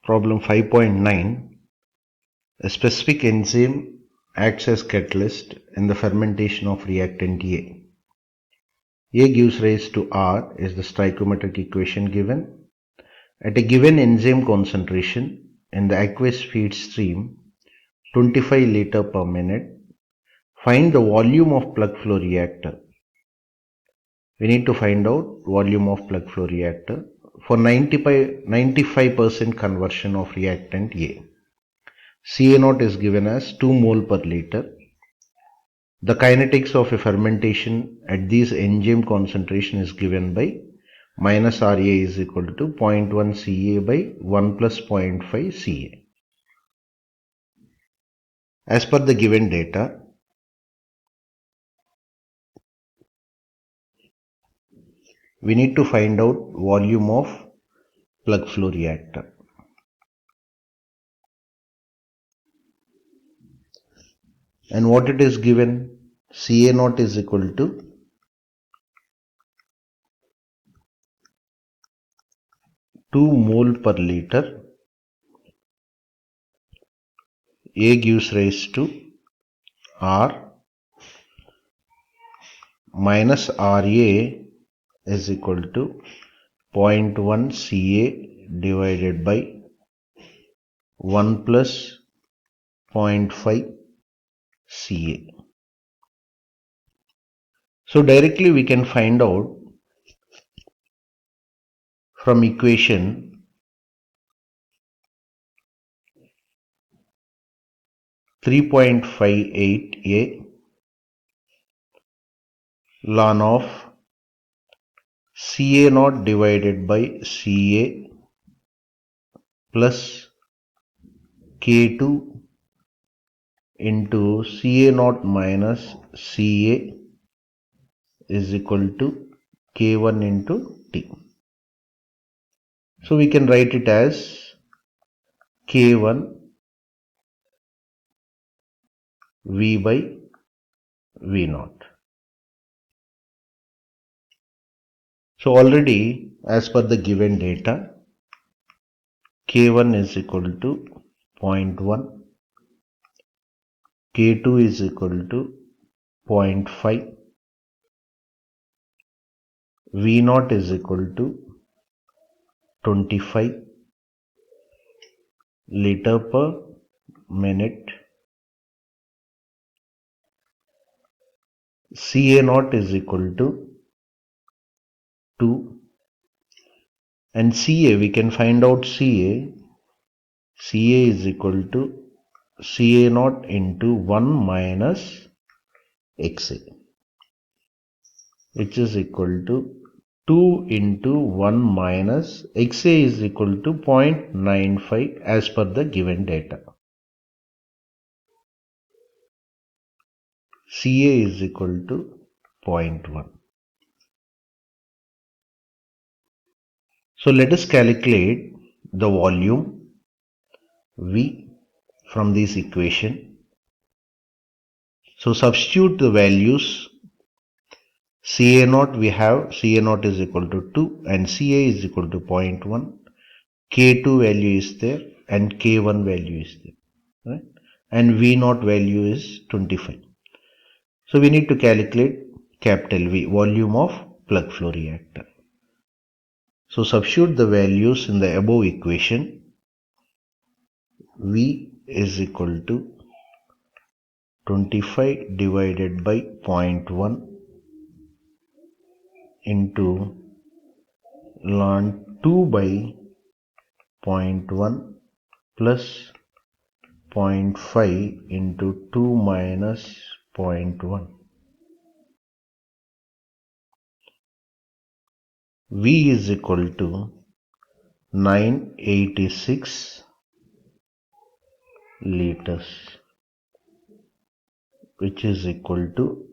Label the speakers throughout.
Speaker 1: Problem 5.9. A specific enzyme acts as catalyst in the fermentation of reactant A. A gives rise to R is the stoichiometric equation given. At a given enzyme concentration in the aqueous feed stream 25 liter per minute, find the volume of plug flow reactor. We need to find out volume of plug flow reactor for 95% conversion of reactant A. Ca0 is given as 2 mole per liter. The kinetics of a fermentation at this enzyme concentration is given by minus Ra is equal to 0.1 Ca by 1 plus 0.5 Ca. As per the given data, we need to find out volume of plug flow reactor. And what it is given, Ca0 is equal to 2 mole per liter. A gives rise to R minus Ra is equal to 0.1 Ca divided by 1 plus 0.5 Ca. So directly we can find out from equation 3.58a ln of Ca0 divided by Ca plus K2 into Ca0 minus Ca is equal to K1 into T. So we can write it as K1 V by V0. So already as per the given data, K1 is equal to 0.1, K2 is equal to 0.5, V0 is equal to 25 liter per minute, Ca0 is equal to 2, and Ca, we can find out Ca is equal to Ca0 into 1 minus Xa, which is equal to 2 into 1 minus Xa is equal to 0.95 as per the given data. Ca is equal to 0.1. So let us calculate the volume V from this equation. So substitute the values. Ca0 we have, Ca0 is equal to 2 and Ca is equal to 0.1. K2 value is there and K1 value is there, right? And V0 value is 25. So we need to calculate capital V, volume of plug flow reactor. So substitute the values in the above equation. V is equal to 25 divided by 0.1 into ln 2 by 0.1 plus 0.5 into 2 minus 0.1. V is equal to 986 liters, which is equal to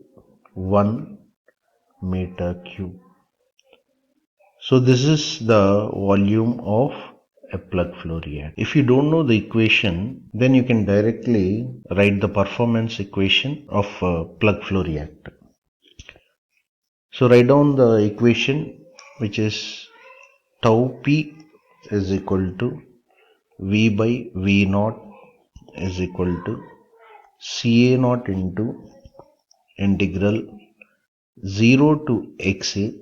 Speaker 1: 1 meter cube. So this is the volume of a plug flow reactor. If you don't know the equation, then you can directly write the performance equation of a plug flow reactor. So write down the equation, which is tau P is equal to V by V naught is equal to Ca naught into integral 0 to Xa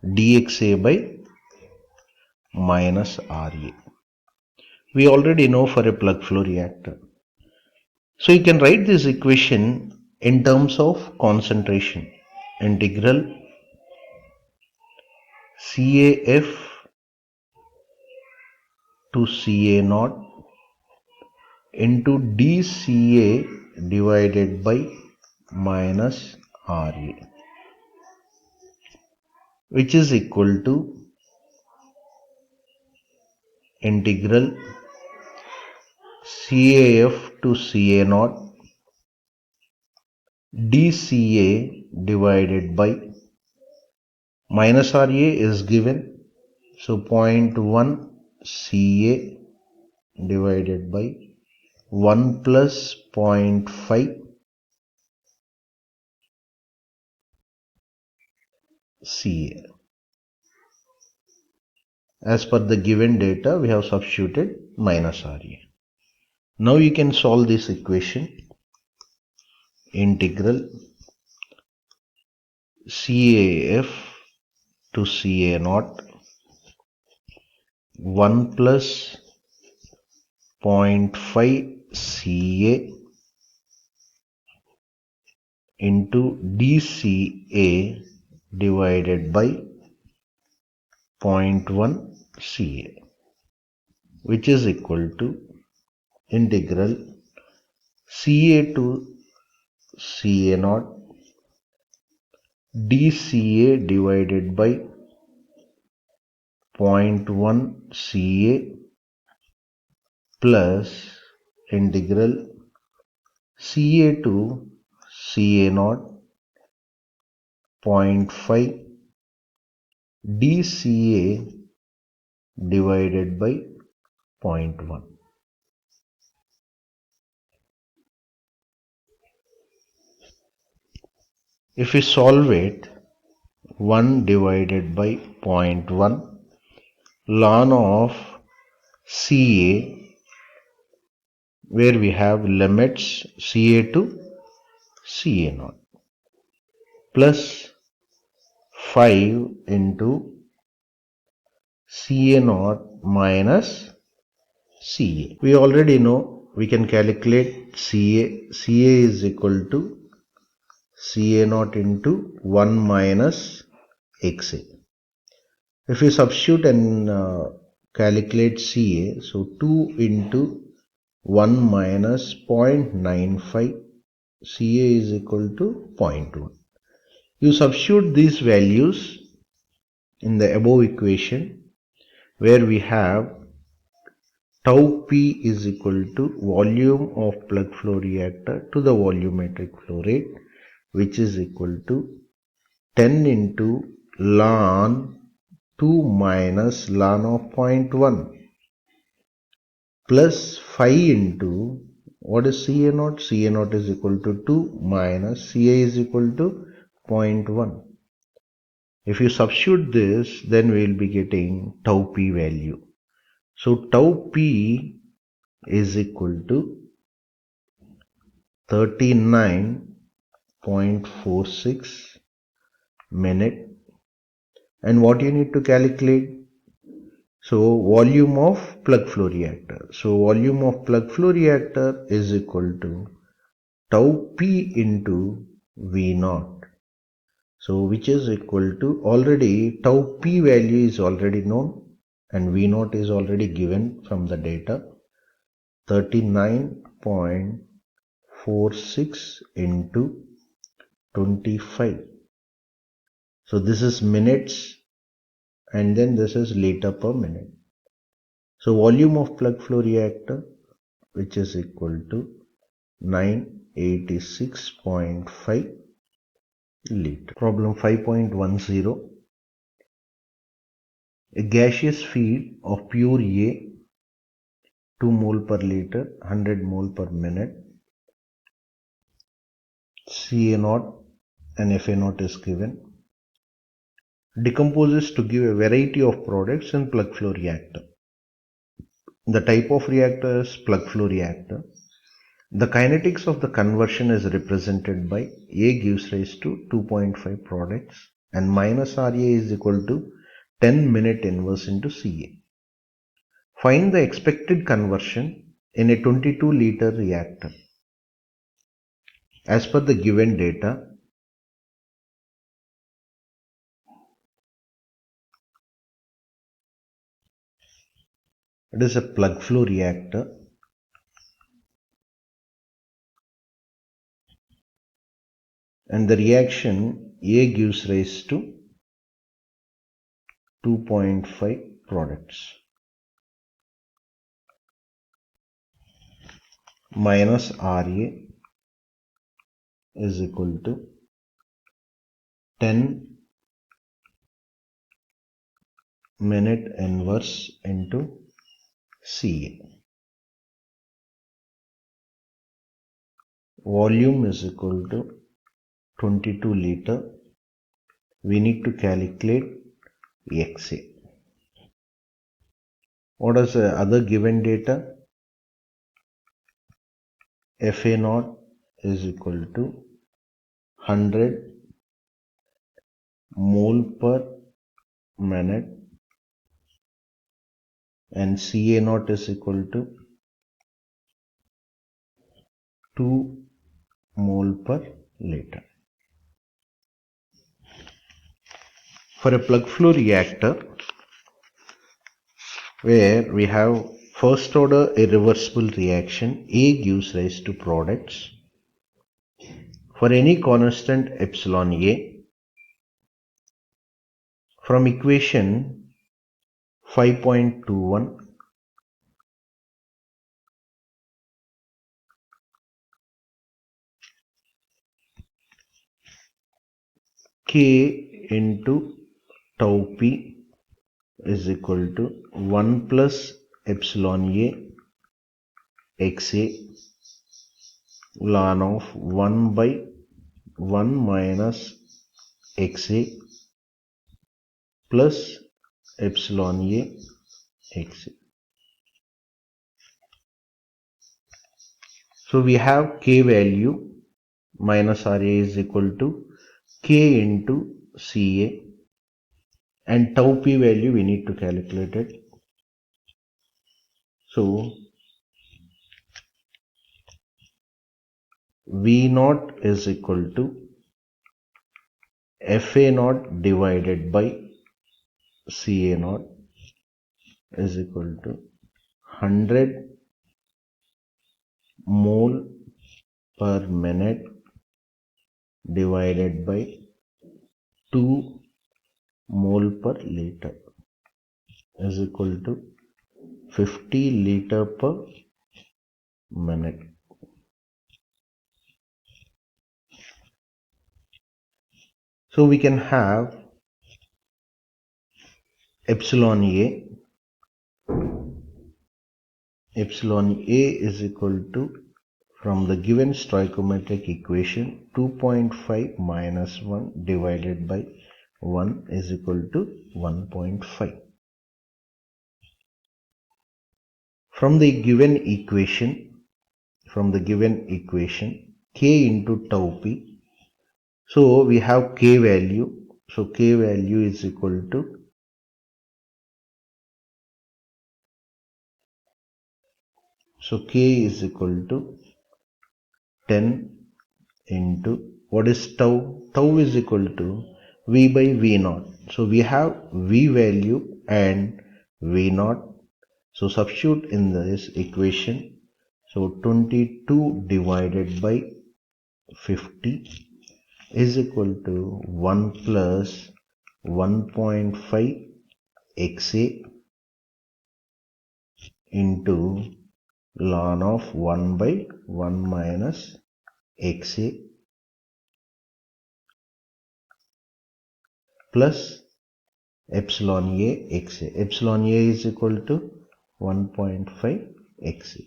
Speaker 1: dxa by minus Ra. We already know for a plug flow reactor. So you can write this equation in terms of concentration. Integral CAF to Ca naught into dCA divided by minus Ra, which is equal to integral CAF to Ca naught dCA divided by minus Ra is given, so 0.1 Ca divided by 1 plus 0.5 Ca. As per the given data, we have substituted minus Ra. Now you can solve this equation. Integral CAF to Ca naught 1 plus 0.5 Ca into dCA divided by 0.1 Ca, which is equal to integral Ca to Ca naught dCA divided by 0.1 Ca plus integral Ca to Ca naught 0.5 dCA divided by 0.1. If we solve it, 1 divided by 0.1 ln of Ca, where we have limits Ca to Ca naught, plus 5 into Ca naught minus Ca. We already know we can calculate Ca. Ca is equal to Ca naught into 1 minus Xa. If we substitute and calculate Ca, so 2 into 1 minus 0.95, Ca is equal to 0.1. You substitute these values in the above equation, where we have tau P is equal to volume of plug flow reactor to the volumetric flow rate, which is equal to 10 into ln 2 minus ln of 0.1 plus 5 into what is Ca naught? Ca naught is equal to 2 minus Ca is equal to 0.1. If you substitute this, then we will be getting tau P value. So tau P is equal to 39.46 minute. And what you need to calculate? So volume of plug flow reactor. So volume of plug flow reactor is equal to tau P into V naught. So which is equal to, already tau P value is already known and V naught is already given from the data, 39.46 into 25. So this is minutes and then this is liter per minute. So volume of plug flow reactor, which is equal to 986.5 liter. Problem 5.10. A gaseous feed of pure A 2 mole per liter, 100 mole per minute. Ca naught and Fa naught is given. Decomposes to give a variety of products in plug flow reactor. The type of reactor is plug flow reactor. The kinetics of the conversion is represented by A gives rise to 2.5 products and minus RA is equal to 10 minute inverse into CA. Find the expected conversion in a 22 liter reactor. As per the given data, it is a plug flow reactor and the reaction A gives rise to 2.5 products minus RA is equal to 10 minute inverse into CA. Volume is equal to 22 liter. We need to calculate XA. What is the other given data? FA naught is equal to 100 mole per minute and Ca naught is equal to 2 mole per liter. For a plug flow reactor where we have first order irreversible reaction, A gives rise to products. For any constant epsilon A, from equation 5.21, K into tau P is equal to 1 plus epsilon A XA ln of 1 by 1 minus XA plus epsilon A XA. So we have K value minus RA is equal to K into CA and tau P value we need to calculate it. So V naught is equal to FA naught divided by CA naught is equal to 100 mole per minute divided by 2 mole per liter is equal to 50 liter per minute. So we can have epsilon A is equal to, from the given stoichiometric equation, 2.5 minus 1 divided by 1 is equal to 1.5. From the given equation, K into tau P, so we have K value, so K value is equal to K is equal to 10 into, what is tau? Tau is equal to V by V naught. So we have V value and V naught. So substitute in this equation. So 22 divided by 50 is equal to 1 plus 1.5 XA into ln of 1 by 1 minus XA plus epsilon A XA. Epsilon A is equal to 1.5 XA.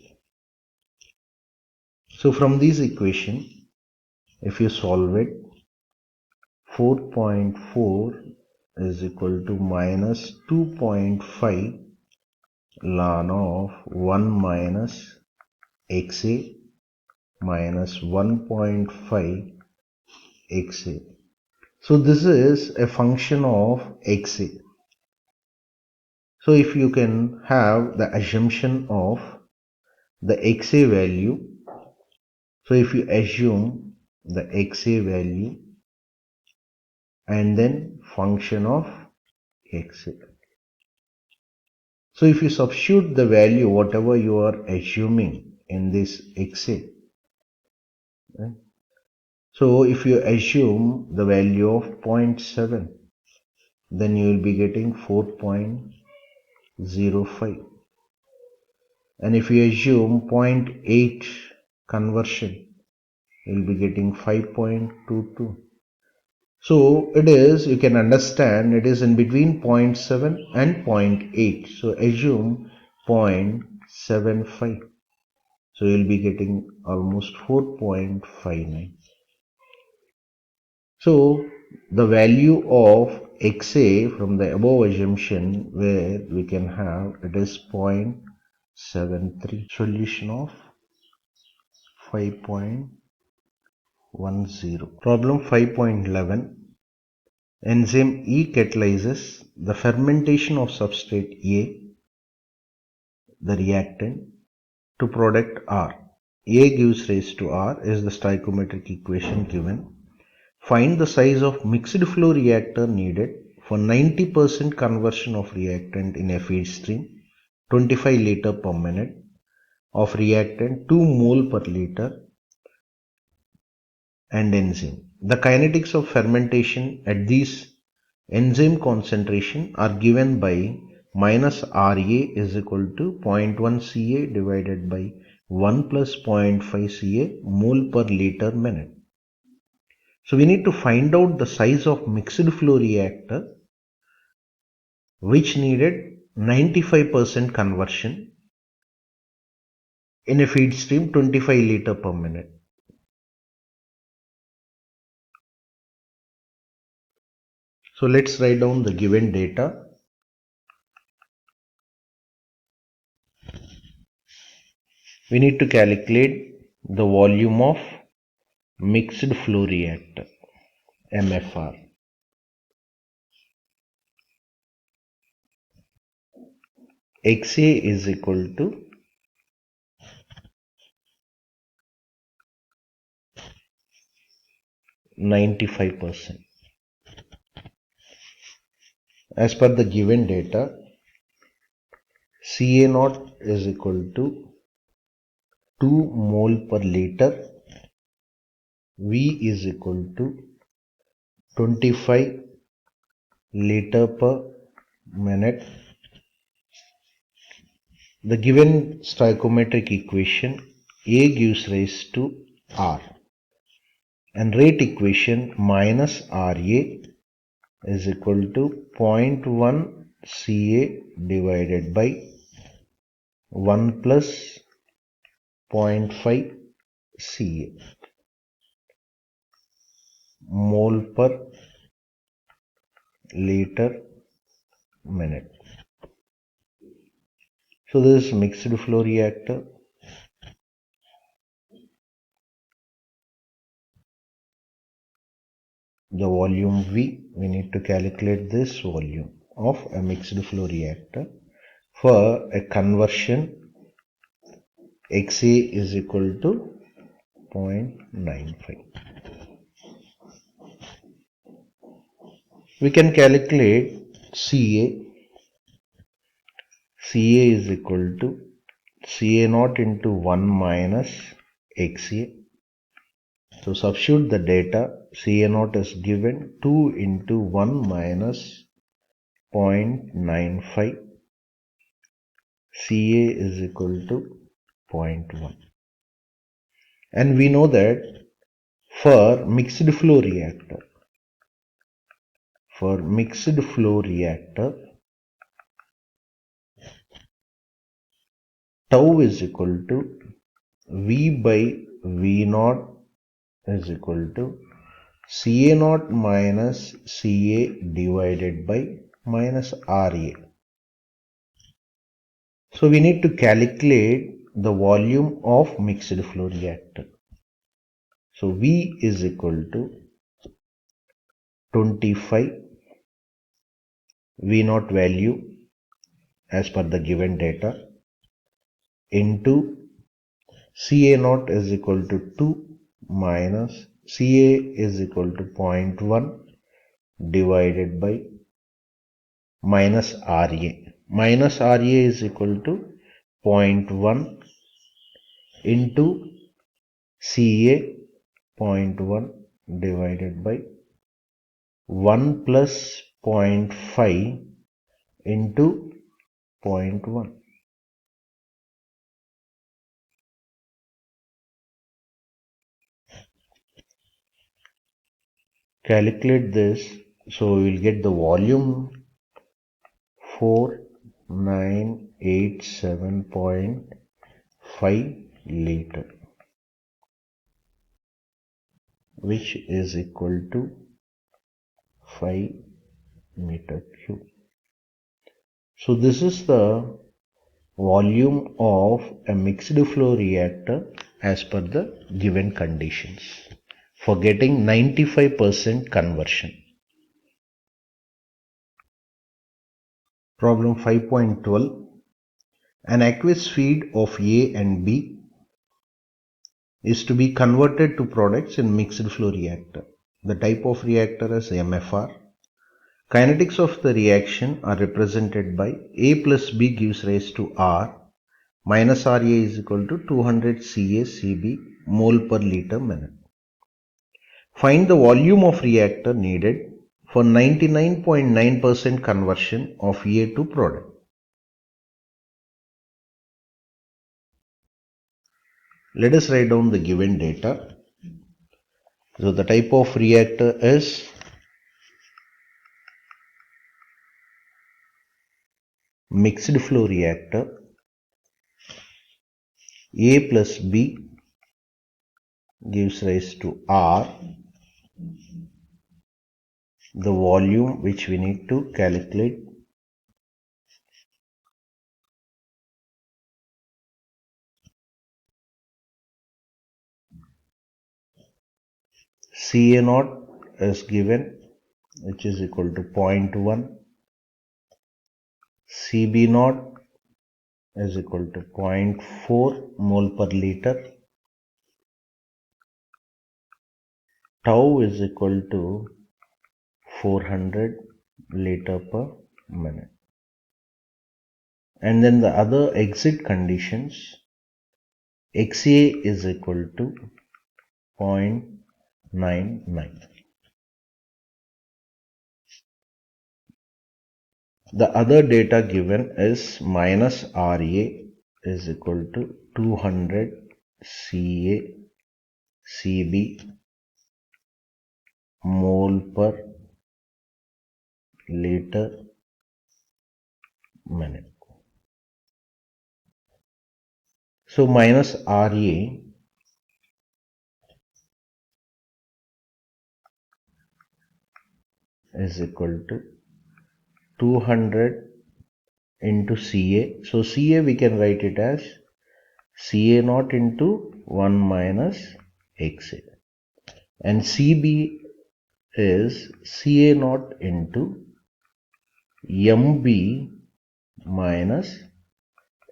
Speaker 1: So from this equation, if you solve it, 4.4 is equal to minus 2.5 ln of 1 minus XA minus 1.5 XA. So this is a function of XA. So if you can have the assumption of the XA value, so if you assume the XA value and then function of XA. So if you substitute the value whatever you are assuming in this XA, right? So if you assume the value of 0.7, then you will be getting 4.05. And if you assume 0.8 conversion, you will be getting 5.22. So it is, you can understand, it is in between 0.7 and 0.8. So assume 0.75. So you'll be getting almost 4.59. So the value of XA from the above assumption where we can have, it is 0.73. Solution of 5.10. Problem 5.11. Enzyme E catalyzes the fermentation of substrate A, the reactant, to product R. A gives rise to R is the stoichiometric equation given. Find the size of mixed flow reactor needed for 90% conversion of reactant in a feed stream, 25 liter per minute, of reactant 2 mole per liter, and enzyme. The kinetics of fermentation at these enzyme concentration are given by minus Ra is equal to 0.1 Ca divided by 1 plus 0.5 Ca mole per liter minute. So we need to find out the size of mixed flow reactor which needed 95% conversion in a feed stream 25 liter per minute. So let's write down the given data. We need to calculate the volume of mixed flow reactor, MFR. XA is equal to 95%. As per the given data, Ca0 is equal to 2 mole per liter, V is equal to 25 liter per minute. The given stoichiometric equation, A gives rise to R, and rate equation minus Ra is equal to 0.1 Ca divided by 1 plus 0.5 Ca mole per liter minute. So this is mixed flow reactor. The volume V, we need to calculate this volume of a mixed flow reactor for a conversion. XA is equal to 0.95. We can calculate Ca. Ca is equal to Ca0 into 1 minus Xa. So substitute the data. Ca0 is given 2 into 1 minus 0.95. Ca is equal to 0.1. And we know that for mixed flow reactor, tau is equal to V by V0 is equal to Ca0 minus Ca divided by minus Ra. So we need to calculate the volume of mixed flow reactor. So V is equal to 25 V naught value as per the given data into Ca naught is equal to 2 minus Ca is equal to 0.1 divided by minus Ra. Minus Ra is equal to 0.1 into Ca 0.1 divided by 1 plus 0.5 into 0.1. Calculate this, so we will get the volume 4987.5 liter, which is equal to 5 meter cube. So this is the volume of a mixed flow reactor as per the given conditions for getting 95% conversion. Problem 5.12. An aqueous feed of A and B is to be converted to products in mixed flow reactor. The type of reactor is MFR. Kinetics of the reaction are represented by A plus B gives rise to R minus Ra is equal to 200 Ca Cb mole per liter minute. Find the volume of reactor needed for 99.9% conversion of A to product. Let us write down the given data. So the type of reactor is mixed flow reactor. A plus B gives rise to R, the volume which we need to calculate. Ca naught is given, which is equal to 0.1. Cb naught is equal to 0.4 mole per liter. Tau is equal to 400 liter per minute. And then the other exit conditions, Xa is equal to 0.99. The other data given is minus Ra is equal to 200 Ca Cb mole per liter minute. So minus Ra is equal to 200 into Ca. So Ca we can write it as Ca naught into 1 minus Xa. And Cb is Ca naught into Mb minus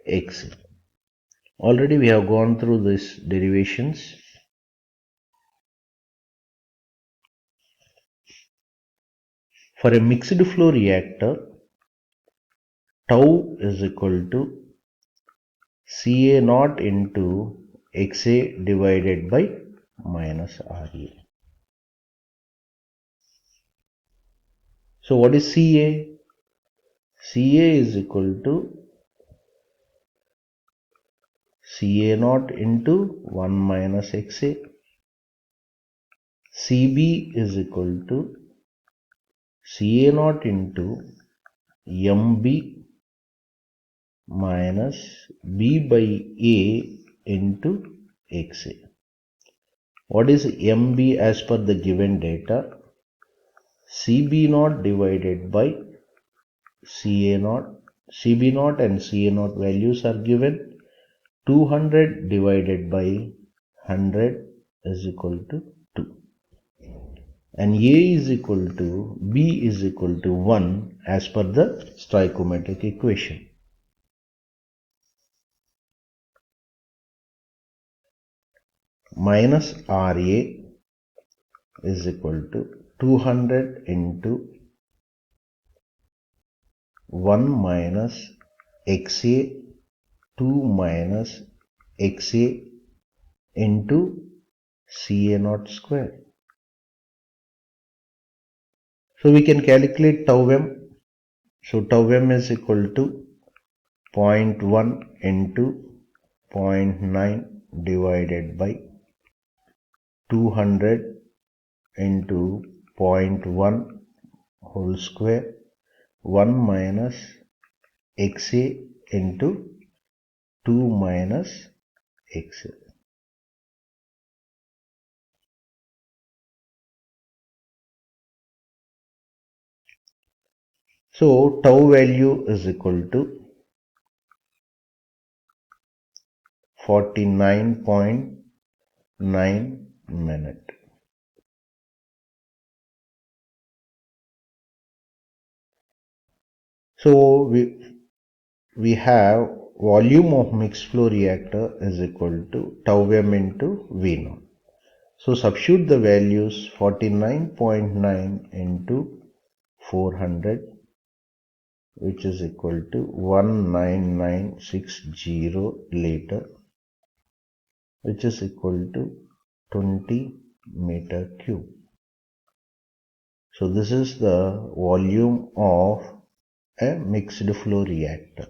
Speaker 1: Xa. Already we have gone through these derivations. For a mixed flow reactor, tau is equal to Ca naught into Xa divided by minus Ra. So what is Ca? Ca is equal to Ca naught into 1 minus Xa. Cb is equal to Ca naught into Mb minus B by A into Xa. What is Mb as per the given data? Cb naught divided by Ca naught CB naught and CA naught values are given. 200 divided by 100 is equal to 2. And A is equal to B is equal to 1 as per the stoichiometric equation. Minus RA is equal to 200 into 1 minus XA 2 minus XA into CA naught square. So we can calculate tau m. So tau m is equal to 0.1 into 0.9 divided by 200 into 0.1 whole square 1 minus XA into 2 minus XA. So tau value is equal to 49.9 minutes. So we have volume of mixed flow reactor is equal to tau m into V naught. So substitute the values 49.9 into 400, which is equal to 19960 liter, which is equal to 20 meter cube. So this is the volume of a mixed flow reactor.